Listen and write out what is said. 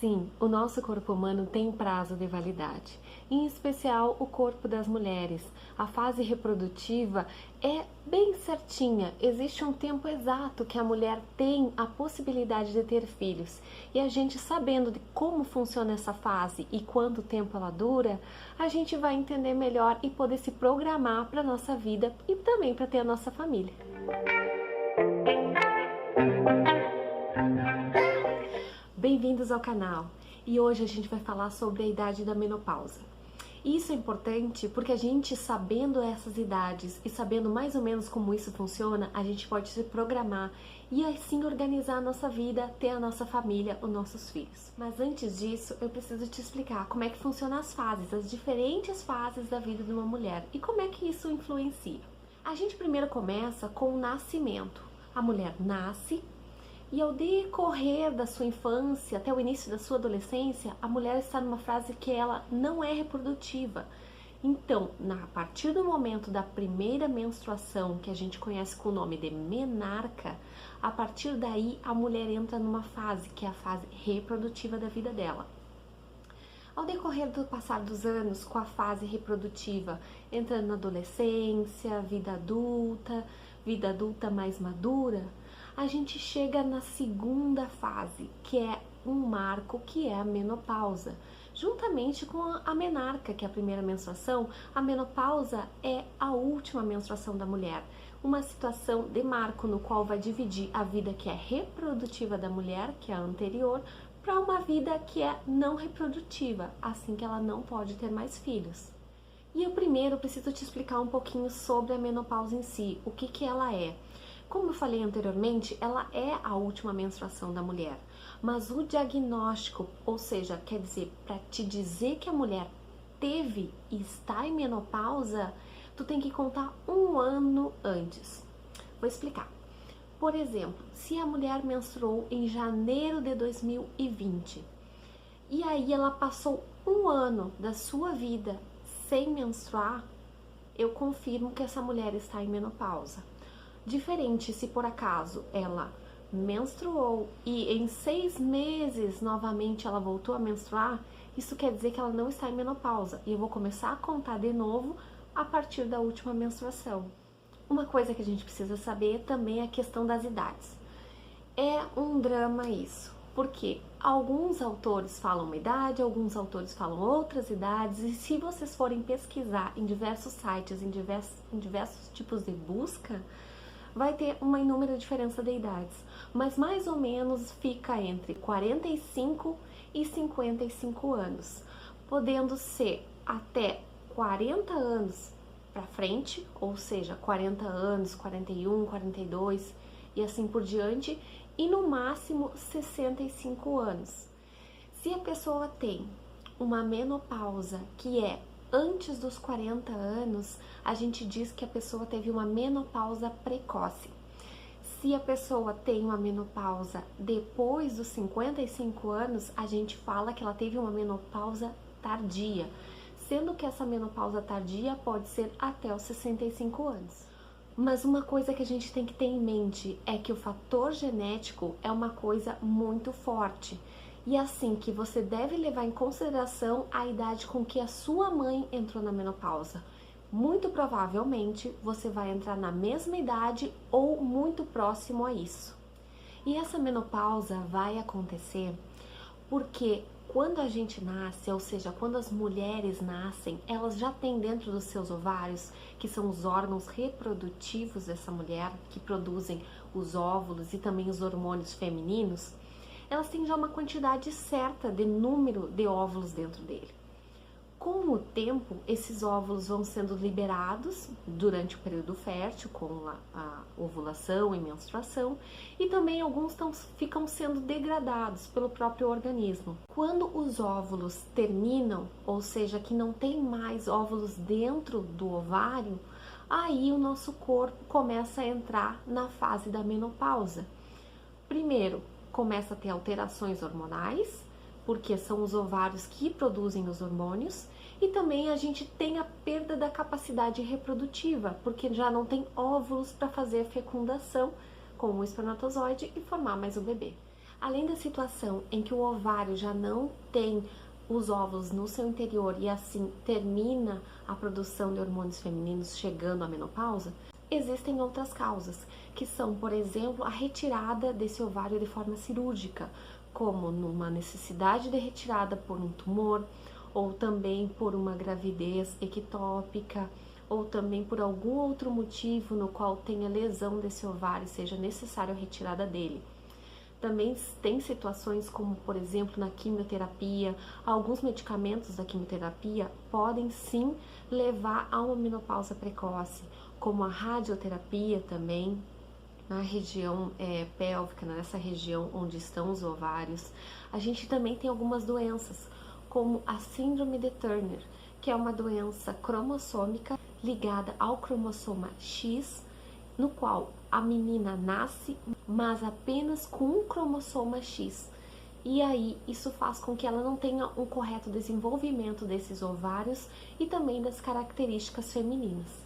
Sim, o nosso corpo humano tem prazo de validade, em especial o corpo das mulheres. A fase reprodutiva é bem certinha, existe um tempo exato que a mulher tem a possibilidade de ter filhos. E a gente sabendo de como funciona essa fase e quanto tempo ela dura, a gente vai entender melhor e poder se programar para a nossa vida e também para ter a nossa família. Bem-vindos ao canal e hoje a gente vai falar sobre a idade da menopausa. Isso é importante porque a gente sabendo essas idades e sabendo mais ou menos como isso funciona, a gente pode se programar e assim organizar a nossa vida, ter a nossa família, os nossos filhos. Mas antes disso, eu preciso te explicar como é que funcionam as fases, as diferentes fases da vida de uma mulher e como é que isso influencia. A gente primeiro começa com o nascimento. A mulher nasce. E ao decorrer da sua infância até o início da sua adolescência, a mulher está numa fase que ela não é reprodutiva. Então, a partir do momento da primeira menstruação, que a gente conhece com o nome de menarca, a partir daí a mulher entra numa fase que é a fase reprodutiva da vida dela. Ao decorrer do passar dos anos, com a fase reprodutiva, entrando na adolescência, vida adulta mais madura, a gente chega na segunda fase, que é um marco, que é a menopausa. Juntamente com a menarca, que é a primeira menstruação, a menopausa é a última menstruação da mulher. Uma situação de marco no qual vai dividir a vida que é reprodutiva da mulher, que é a anterior, para uma vida que é não reprodutiva, assim que ela não pode ter mais filhos. E eu primeiro preciso te explicar um pouquinho sobre a menopausa em si, o que ela é. Como eu falei anteriormente, ela é a última menstruação da mulher, mas o diagnóstico, ou seja, quer dizer, para te dizer que a mulher teve e está em menopausa, tu tem que contar um ano antes. Vou explicar. Por exemplo, se a mulher menstruou em janeiro de 2020 e aí ela passou um ano da sua vida sem menstruar, eu confirmo que essa mulher está em menopausa. Diferente se por acaso ela menstruou e em 6 meses novamente ela voltou a menstruar, isso quer dizer que ela não está em menopausa e eu vou começar a contar de novo a partir da última menstruação. Uma coisa que a gente precisa saber também é a questão das idades. É um drama isso, porque alguns autores falam uma idade, alguns autores falam outras idades, e se vocês forem pesquisar em diversos sites, em diversos tipos de busca, vai ter uma inúmera diferença de idades, mas mais ou menos fica entre 45 e 55 anos, podendo ser até 40 anos para frente, ou seja, 40 anos, 41, 42 e assim por diante, e no máximo 65 anos. Se a pessoa tem uma menopausa que é antes dos 40 anos, a gente diz que a pessoa teve uma menopausa precoce. Se a pessoa tem uma menopausa depois dos 55 anos, a gente fala que ela teve uma menopausa tardia, sendo que essa menopausa tardia pode ser até os 65 anos. Mas uma coisa que a gente tem que ter em mente é que o fator genético é uma coisa muito forte. E assim que você deve levar em consideração a idade com que a sua mãe entrou na menopausa. Muito provavelmente você vai entrar na mesma idade ou muito próximo a isso. E essa menopausa vai acontecer porque quando a gente nasce, ou seja, quando as mulheres nascem, elas já têm dentro dos seus ovários, que são os órgãos reprodutivos dessa mulher, que produzem os óvulos e também os hormônios femininos, elas têm já uma quantidade certa de número de óvulos dentro dele. Com o tempo, esses óvulos vão sendo liberados durante o período fértil, com a ovulação e menstruação, e também alguns ficam sendo degradados pelo próprio organismo. Quando os óvulos terminam, ou seja, que não tem mais óvulos dentro do ovário, aí o nosso corpo começa a entrar na fase da menopausa. Primeiro, começa a ter alterações hormonais, porque são os ovários que produzem os hormônios, e também a gente tem a perda da capacidade reprodutiva, porque já não tem óvulos para fazer a fecundação com o espermatozoide e formar mais um bebê. Além da situação em que o ovário já não tem os óvulos no seu interior e assim termina a produção de hormônios femininos chegando à menopausa, existem outras causas, que são, por exemplo, a retirada desse ovário de forma cirúrgica, como numa necessidade de retirada por um tumor, ou também por uma gravidez ectópica, ou também por algum outro motivo no qual tenha lesão desse ovário e seja necessário a retirada dele. Também tem situações como, por exemplo, na quimioterapia, alguns medicamentos da quimioterapia podem sim levar a uma menopausa precoce, como a radioterapia também, na região pélvica, nessa região onde estão os ovários. A gente também tem algumas doenças, como a síndrome de Turner, que é uma doença cromossômica ligada ao cromossoma X, no qual a menina nasce, mas apenas com um cromossoma X. E aí isso faz com que ela não tenha um correto desenvolvimento desses ovários e também das características femininas.